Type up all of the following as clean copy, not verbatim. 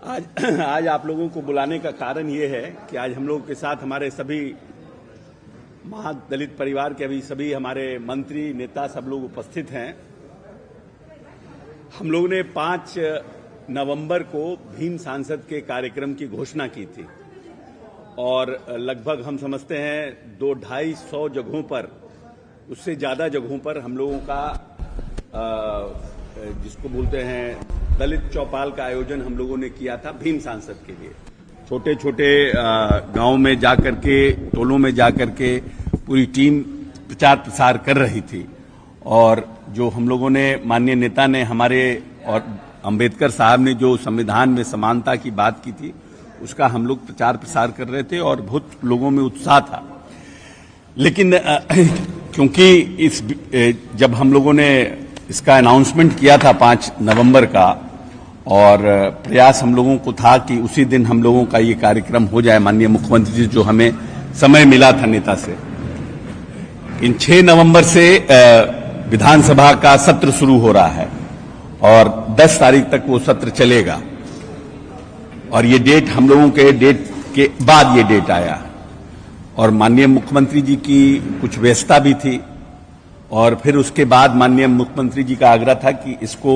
आज आप लोगों को बुलाने का कारण ये है कि आज हम लोगों के साथ हमारे सभी महादलित परिवार के अभी सभी हमारे मंत्री नेता सब लोग उपस्थित हैं। हम लोगों ने 5 नवंबर को भीम सांसद के कार्यक्रम की घोषणा की थी और लगभग हम समझते हैं 200-250 जगहों पर, उससे ज्यादा जगहों पर हम लोगों का जिसको बोलते हैं दलित चौपाल का आयोजन हम लोगों ने किया था भीम सांसद के लिए। छोटे छोटे गांव में जाकर के, टोलों में जाकर के पूरी टीम प्रचार प्रसार कर रही थी और जो हम लोगों ने माननीय नेता ने हमारे और अंबेडकर साहब ने जो संविधान में समानता की बात की थी उसका हम लोग प्रचार प्रसार कर रहे थे और बहुत लोगों में उत्साह था। लेकिन क्योंकि जब हम लोगों ने इसका अनाउंसमेंट किया था 5 नवंबर का और प्रयास हम लोगों को था कि उसी दिन हम लोगों का ये कार्यक्रम हो जाए, माननीय मुख्यमंत्री जी जो हमें समय मिला था नेता से, इन 6 नवंबर से विधानसभा का सत्र शुरू हो रहा है और 10 तारीख तक वो सत्र चलेगा और ये डेट हम लोगों के डेट के बाद ये डेट आया और माननीय मुख्यमंत्री जी की कुछ व्यस्तता भी थी और फिर उसके बाद माननीय मुख्यमंत्री जी का आग्रह था कि इसको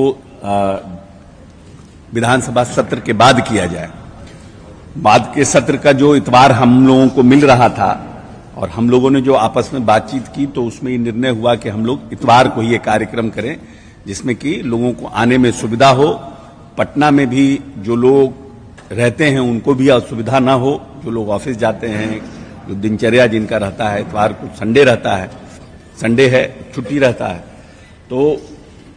विधानसभा सत्र के बाद किया जाए। बाद के सत्र का जो इतवार हम लोगों को मिल रहा था और हम लोगों ने जो आपस में बातचीत की तो उसमें ये निर्णय हुआ कि हम लोग इतवार को ही ये कार्यक्रम करें जिसमें कि लोगों को आने में सुविधा हो, पटना में भी जो लोग रहते हैं उनको भी असुविधा ना हो, जो लोग ऑफिस जाते हैं, जो दिनचर्या जिनका रहता है, इतवार को संडे रहता है, संडे है, छुट्टी रहता है, तो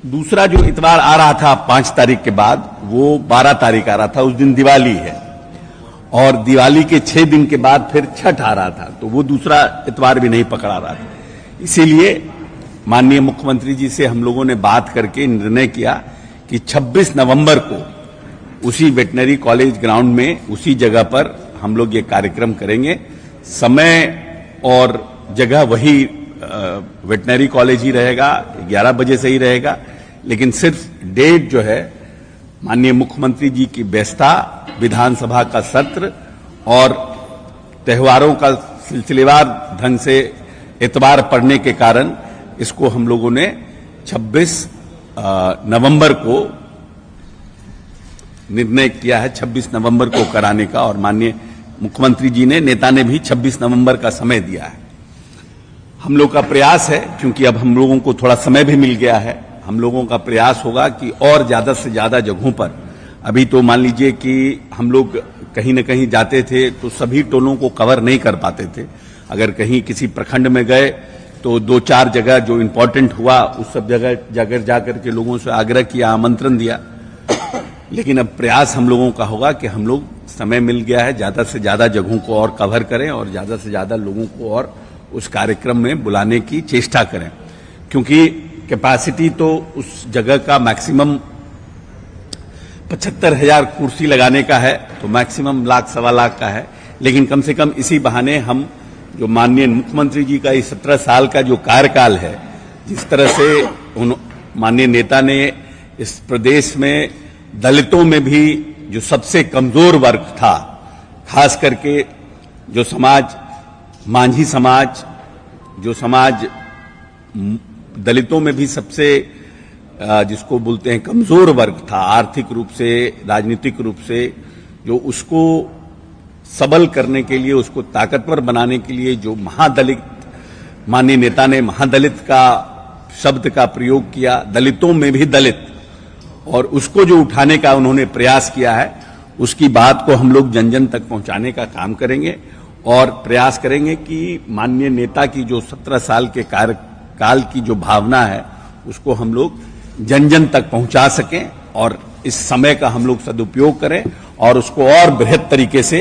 दूसरा जो इतवार आ रहा था 5 तारीख के बाद वो 12 तारीख आ रहा था, उस दिन दिवाली है और दिवाली के 6 दिन के बाद फिर छठ आ रहा था, तो वो दूसरा इतवार भी नहीं पकड़ा रहा था। इसीलिए माननीय मुख्यमंत्री जी से हम लोगों ने बात करके निर्णय किया कि 26 नवंबर को उसी वेटनरी कॉलेज ग्राउंड में उसी जगह पर हम लोग ये कार्यक्रम करेंगे। समय और जगह वही वेटनरी कॉलेज ही रहेगा, 11 बजे से ही रहेगा, लेकिन सिर्फ डेट जो है माननीय मुख्यमंत्री जी की व्यस्तता, विधानसभा का सत्र और त्योहारों का सिलसिलेवार ढंग से इतवार पड़ने के कारण इसको हम लोगों ने 26 नवंबर को निर्णय किया है, 26 नवंबर को कराने का और माननीय मुख्यमंत्री जी ने, नेता ने भी 26 नवंबर का समय दिया है। हम लोग का प्रयास है, क्योंकि अब हम लोगों को थोड़ा समय भी मिल गया है, हम लोगों का प्रयास होगा कि और ज्यादा से ज्यादा जगहों पर, अभी तो मान लीजिए कि हम लोग कहीं न कहीं जाते थे तो सभी टोलों को कवर नहीं कर पाते थे। अगर कहीं किसी प्रखंड में गए तो 2-4 जगह जो इंपॉर्टेंट हुआ उस सब जगह जाकर के लोगों से आग्रह किया, आमंत्रण दिया। लेकिन अब प्रयास हम लोगों का होगा कि हम लोग, समय मिल गया है, ज्यादा से ज्यादा जगहों को और कवर करें और ज्यादा से ज्यादा लोगों को और उस कार्यक्रम में बुलाने की चेष्टा करें, क्योंकि कैपेसिटी तो उस जगह का मैक्सिमम 75,000 कुर्सी लगाने का है, तो मैक्सिमम 1-1.25 लाख का है। लेकिन कम से कम इसी बहाने हम जो माननीय मुख्यमंत्री जी का इस 17 साल का जो कार्यकाल है, जिस तरह से माननीय नेता ने इस प्रदेश में दलितों में भी जो सबसे कमजोर वर्ग था, खास करके जो समाज, मांझी समाज, जो समाज दलितों में भी सबसे जिसको बोलते हैं कमजोर वर्ग था, आर्थिक रूप से, राजनीतिक रूप से, जो उसको सबल करने के लिए, उसको ताकतवर बनाने के लिए जो महादलित, माननीय नेता ने महादलित का शब्द का प्रयोग किया, दलितों में भी दलित, और उसको जो उठाने का उन्होंने प्रयास किया है, उसकी बात को हम लोग जन जन तक पहुंचाने का काम करेंगे और प्रयास करेंगे कि माननीय नेता की जो 17 साल के कार्यकाल की जो भावना है उसको हम लोग जन जन तक पहुंचा सकें और इस समय का हम लोग सदुपयोग करें और उसको और बृहद तरीके से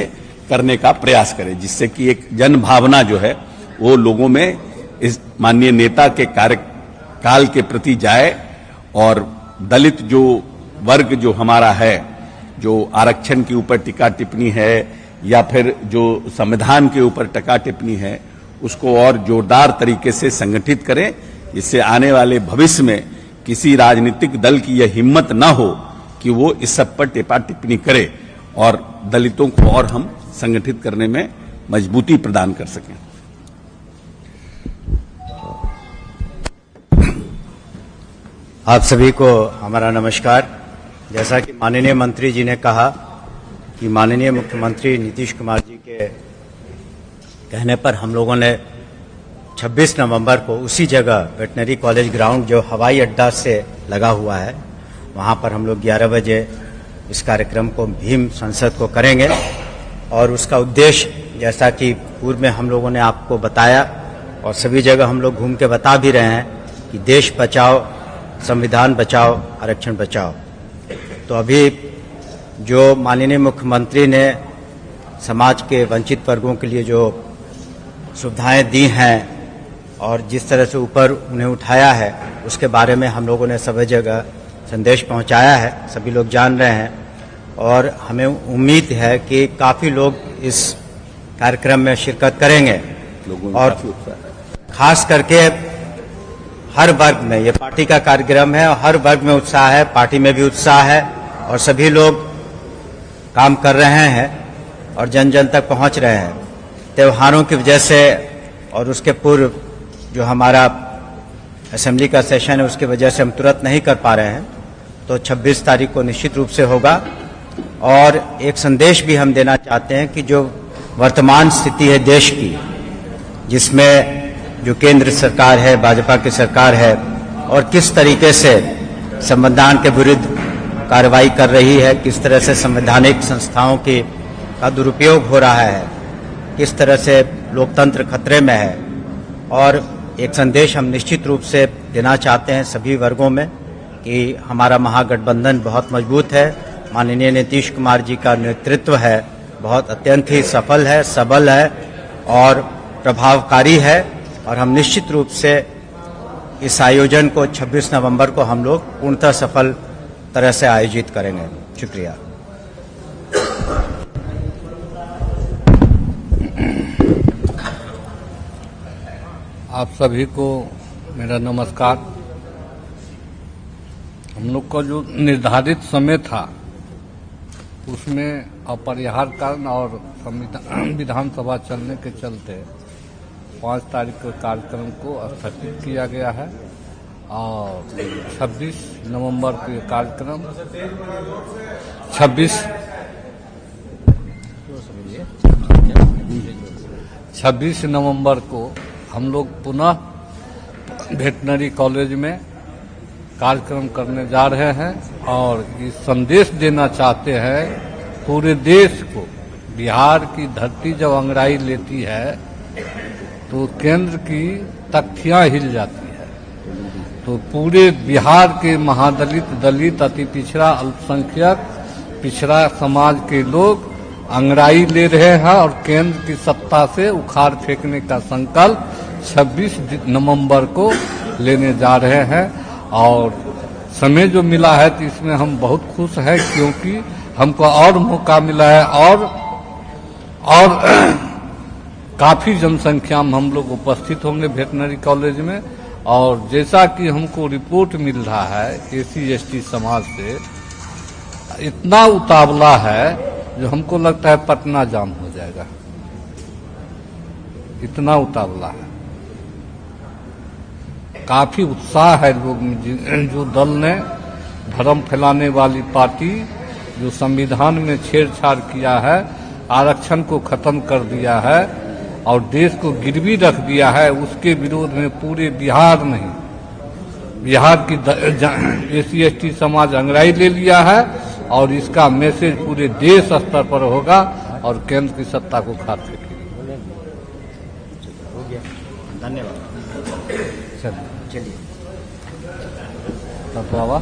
करने का प्रयास करें, जिससे कि एक जन भावना जो है वो लोगों में इस माननीय नेता के कार्यकाल के प्रति जाए और दलित जो वर्ग जो हमारा है, जो आरक्षण के ऊपर टीका टिप्पणी है या फिर जो संविधान के ऊपर टीका टिप्पणी है, उसको और जोरदार तरीके से संगठित करें, जिससे आने वाले भविष्य में किसी राजनीतिक दल की यह हिम्मत न हो कि वो इस सब पर टिप्पणी करे और दलितों को और हम संगठित करने में मजबूती प्रदान कर सकें। आप सभी को हमारा नमस्कार। जैसा कि माननीय मंत्री जी ने कहा कि माननीय मुख्यमंत्री नीतीश कुमार जी के कहने पर हम लोगों ने 26 नवंबर को उसी जगह वेटनरी कॉलेज ग्राउंड जो हवाई अड्डा से लगा हुआ है, वहां पर हम लोग 11 बजे इस कार्यक्रम को भीम संसद को करेंगे। और उसका उद्देश्य जैसा कि पूर्व में हम लोगों ने आपको बताया और सभी जगह हम लोग घूम के बता भी रहे हैं कि देश बचाओ, संविधान बचाओ, आरक्षण बचाओ। तो अभी जो माननीय मुख्यमंत्री ने समाज के वंचित वर्गों के लिए जो सुविधाएं दी हैं और जिस तरह से ऊपर उन्हें उठाया है, उसके बारे में हम लोगों ने सभी जगह संदेश पहुंचाया है, सभी लोग जान रहे हैं। और हमें उम्मीद है कि काफ़ी लोग इस कार्यक्रम में शिरकत करेंगे और खास करके हर वर्ग में, ये पार्टी का कार्यक्रम है और हर वर्ग में उत्साह है, पार्टी में भी उत्साह है और सभी लोग काम कर रहे हैं और जन जन तक पहुंच रहे हैं। त्योहारों की वजह से और उसके पूर्व जो हमारा असेंबली का सेशन है उसकी वजह से हम तुरंत नहीं कर पा रहे हैं, तो 26 तारीख को निश्चित रूप से होगा। और एक संदेश भी हम देना चाहते हैं कि जो वर्तमान स्थिति है देश की, जिसमें जो केंद्र सरकार है, भाजपा की सरकार है, और किस तरीके से संविधान के विरुद्ध कार्रवाई कर रही है, किस तरह से संवैधानिक संस्थाओं का दुरुपयोग हो रहा है, किस तरह से लोकतंत्र खतरे में है। और एक संदेश हम निश्चित रूप से देना चाहते हैं सभी वर्गों में कि हमारा महागठबंधन बहुत मजबूत है, माननीय नीतीश कुमार जी का नेतृत्व है, बहुत अत्यंत ही सफल है, सबल है और प्रभावकारी है। और हम निश्चित रूप से इस आयोजन को 26 नवंबर को हम लोग पूर्णतः सफल तरह से आयोजित करेंगे। शुक्रिया। आप सभी को मेरा नमस्कार। हम लोग का जो निर्धारित समय था उसमें अपरिहार्य कारण और विधानसभा चलने के चलते 5 तारीख के कार्यक्रम को स्थगित किया गया है और 26 नवंबर के कार्यक्रम 26 नवंबर को हम लोग पुनः वेटनरी कॉलेज में कार्यक्रम करने जा रहे हैं और ये संदेश देना चाहते हैं पूरे देश को। बिहार की धरती जब अंगड़ाई लेती है तो केंद्र की तख्तियां हिल जाती है। तो पूरे बिहार के महादलित, दलित, अति पिछड़ा, अल्पसंख्यक, पिछड़ा समाज के लोग अंगड़ाई ले रहे हैं और केंद्र की सत्ता से उखाड़ फेंकने का संकल्प 26 नवंबर को लेने जा रहे हैं। और समय जो मिला है तो इसमें हम बहुत खुश हैं क्योंकि हमको और मौका मिला है और काफ़ी जनसंख्या में हम लोग उपस्थित होंगे वेटनरी कॉलेज में। और जैसा कि हमको रिपोर्ट मिल रहा है SC/ST समाज से इतना उतावला है जो हमको लगता है पटना जाम हो जाएगा, इतना उतावला है। काफी उत्साह है लोग में। जो दल ने भ्रम फैलाने वाली पार्टी जो संविधान में छेड़छाड़ किया है, आरक्षण को खत्म कर दिया है और देश को गिरवी रख दिया है, उसके विरोध में पूरे बिहार नहीं, बिहार की SC/ST समाज अंगड़ाई ले लिया है और इसका मैसेज पूरे देश स्तर पर होगा और केंद्र की सत्ता को उखाड़ फेंकेगी। धन्यवाद। चलिए बाबा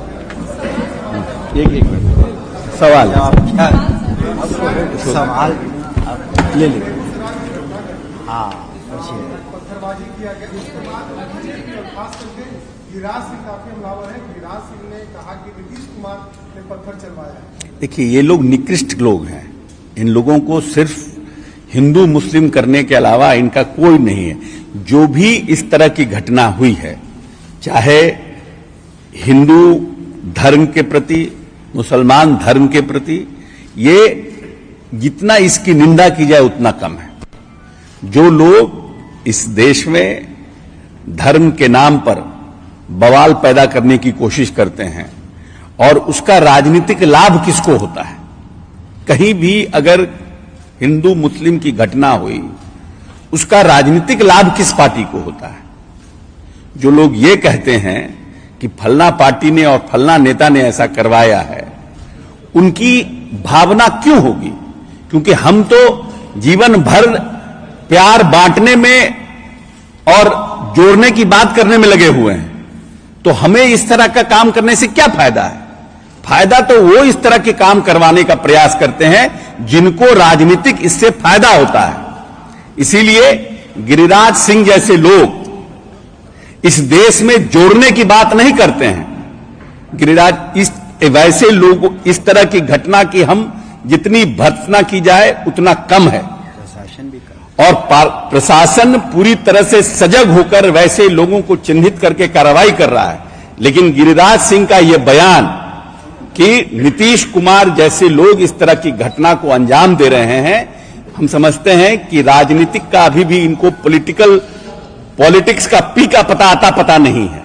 एक सवाल सवाल ले लीजिए। हाँ, पत्थरबाजी किया गया खास करके गिरिराज सिंह काफी हमलावर है। गिरिराज सिंह ने कहा कि नीतीश कुमार ने पत्थर चलवाया। देखिए, ये लोग निकृष्ट लोग हैं। इन लोगों को सिर्फ हिंदू मुस्लिम करने के अलावा इनका कोई नहीं है। जो भी इस तरह की घटना हुई है, चाहे हिंदू धर्म के प्रति, मुसलमान धर्म के प्रति, ये जितना इसकी निंदा की जाए उतना कम है। जो लोग इस देश में धर्म के नाम पर बवाल पैदा करने की कोशिश करते हैं और उसका राजनीतिक लाभ किसको होता है, कहीं भी अगर हिंदू मुस्लिम की घटना हुई उसका राजनीतिक लाभ किस पार्टी को होता है। जो लोग ये कहते हैं कि फलना पार्टी ने और फलना नेता ने ऐसा करवाया है, उनकी भावना क्यों होगी? क्योंकि हम तो जीवन भर प्यार बांटने में और जोड़ने की बात करने में लगे हुए हैं, तो हमें इस तरह का काम करने से क्या फायदा है? फायदा तो वो इस तरह के काम करवाने का प्रयास करते हैं जिनको राजनीतिक इससे फायदा होता है। इसीलिए गिरिराज सिंह जैसे लोग इस देश में जोड़ने की बात नहीं करते हैं। गिरिराज वैसे लोग इस तरह की घटना की हम जितनी भर्त्सना की जाए उतना कम है, प्रशासन भी कम, और प्रशासन पूरी तरह से सजग होकर वैसे लोगों को चिन्हित करके कार्रवाई कर रहा है। लेकिन गिरिराज सिंह का यह बयान कि नीतीश कुमार जैसे लोग इस तरह की घटना को अंजाम दे रहे हैं, हम समझते हैं कि राजनीतिक का अभी भी इनको पॉलिटिक्स का पी का पता नहीं है।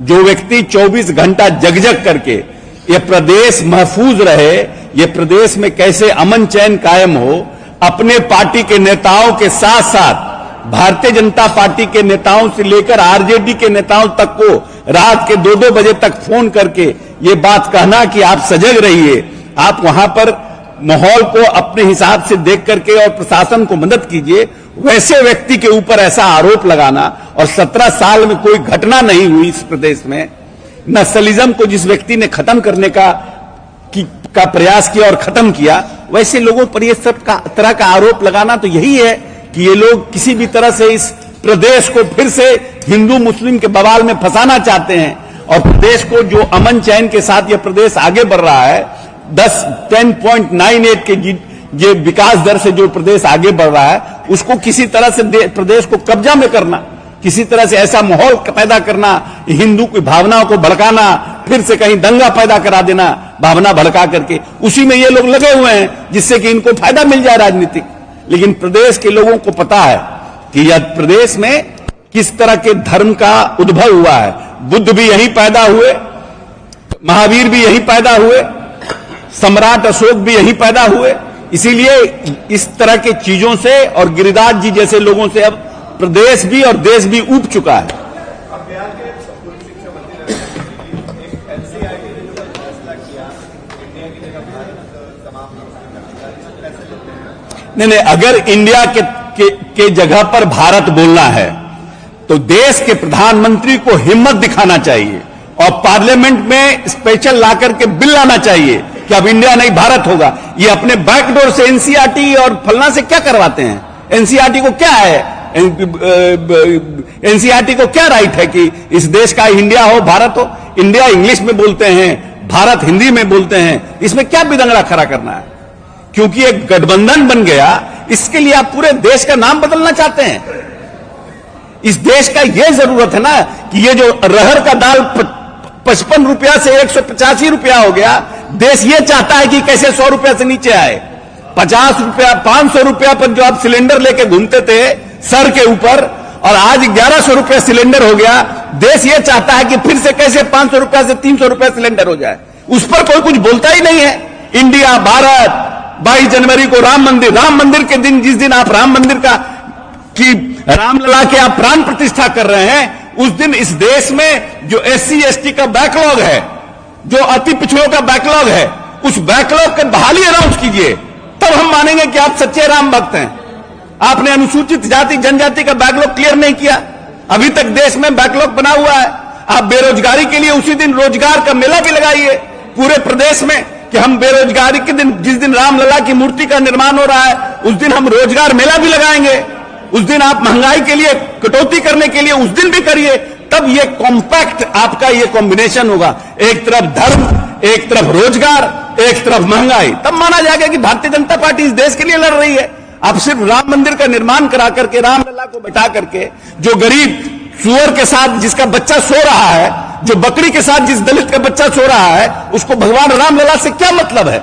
जो व्यक्ति 24 घंटा जग करके ये प्रदेश महफूज रहे, ये प्रदेश में कैसे अमन चैन कायम हो, अपने पार्टी के नेताओं के साथ साथ भारतीय जनता पार्टी के नेताओं से लेकर आरजेडी के नेताओं तक को रात के 2-2 बजे तक फोन करके ये बात कहना कि आप सजग रहिए, आप वहां पर माहौल को अपने हिसाब से देख करके और प्रशासन को मदद कीजिए, वैसे व्यक्ति के ऊपर ऐसा आरोप लगाना, और 17 साल में कोई घटना नहीं हुई इस प्रदेश में, नक्सलिज्म को जिस व्यक्ति ने खत्म करने का प्रयास किया और खत्म किया, वैसे लोगों पर यह सब तरह का आरोप लगाना, तो यही है कि ये लोग किसी भी तरह से इस प्रदेश को फिर से हिंदू मुस्लिम के बवाल में फंसाना चाहते हैं। और प्रदेश को जो अमन चैन के साथ यह प्रदेश आगे बढ़ रहा है, 10.98 के ये विकास दर से जो प्रदेश आगे बढ़ रहा है, उसको किसी तरह से प्रदेश को कब्जा में करना, किसी तरह से ऐसा माहौल पैदा करना, हिंदू की भावनाओं को भड़काना, फिर से कहीं दंगा पैदा करा देना भावना भड़का करके, उसी में ये लोग लगे हुए हैं जिससे कि इनको फायदा मिल जाए राजनीतिक। लेकिन प्रदेश के लोगों को पता है कि यह प्रदेश में किस तरह के धर्म का उद्भव हुआ है। बुद्ध भी यहीं पैदा हुए, महावीर भी यहीं पैदा हुए, सम्राट अशोक भी यहीं पैदा हुए। इसीलिए इस तरह की चीजों से और गिरिराज जी जैसे लोगों से अब प्रदेश भी और देश भी ऊब चुका है। नहीं, अगर इंडिया के जगह पर भारत बोलना है तो देश के प्रधानमंत्री को हिम्मत दिखाना चाहिए और पार्लियामेंट में स्पेशल लाकर के बिल लाना चाहिए कि अब इंडिया नहीं भारत होगा। ये अपने बैकडोर से एनसीईआरटी और फलना से क्या करवाते हैं? एनसीईआरटी को क्या है? एनसीईआरटी को क्या राइट है कि इस देश का इंडिया हो, भारत हो? इंडिया इंग्लिश में बोलते हैं, भारत हिंदी में बोलते हैं, इसमें क्या बिदंगड़ा खड़ा करना है? क्योंकि एक गठबंधन बन गया, इसके लिए आप पूरे देश का नाम बदलना चाहते हैं? इस देश का यह जरूरत है ना कि ये जो रहर का दाल 55 रुपया से 185 रुपया हो गया, देश ये चाहता है कि कैसे 100 रुपया से नीचे आए। 50 रुपया 500 रुपया पर जो आप सिलेंडर लेके घूमते थे सर के ऊपर, और आज 1100 रुपया सिलेंडर हो गया। देश ये चाहता है कि फिर से कैसे 500 रुपया से 300 रुपया सिलेंडर हो जाए। उस पर कोई कुछ बोलता ही नहीं है। इंडिया, भारत, 22 जनवरी को राम मंदिर के दिन, जिस दिन आप राम मंदिर की रामलला के आप प्राण प्रतिष्ठा कर रहे हैं, उस दिन इस देश में जो SC/ST का बैकलॉग है, जो अति पिछड़ों का बैकलॉग है, उस बैकलॉग के बहाली अनाउंस कीजिए, तब हम मानेंगे कि आप सच्चे राम भक्त हैं। आपने अनुसूचित जाति जनजाति का बैकलॉग क्लियर नहीं किया, अभी तक देश में बैकलॉग बना हुआ है। आप बेरोजगारी के लिए उसी दिन रोजगार का मेला भी लगाइए पूरे प्रदेश में कि हम बेरोजगारी के दिन, जिस दिन रामलला की मूर्ति का निर्माण हो रहा है, उस दिन हम रोजगार मेला भी लगाएंगे। उस दिन आप महंगाई के लिए कटौती करने के लिए उस दिन भी करिए, तब ये कॉम्पैक्ट आपका ये कॉम्बिनेशन होगा। एक तरफ धर्म, एक तरफ रोजगार, एक तरफ महंगाई, तब माना जाएगा कि भारतीय जनता पार्टी इस देश के लिए लड़ रही है। आप सिर्फ राम मंदिर का निर्माण करा करके, रामलला को बैठा करके, जो गरीब सुअर के साथ जिसका बच्चा सो रहा है, जो बकरी के साथ जिस दलित का बच्चा सो रहा है, उसको भगवान रामलला से क्या मतलब है?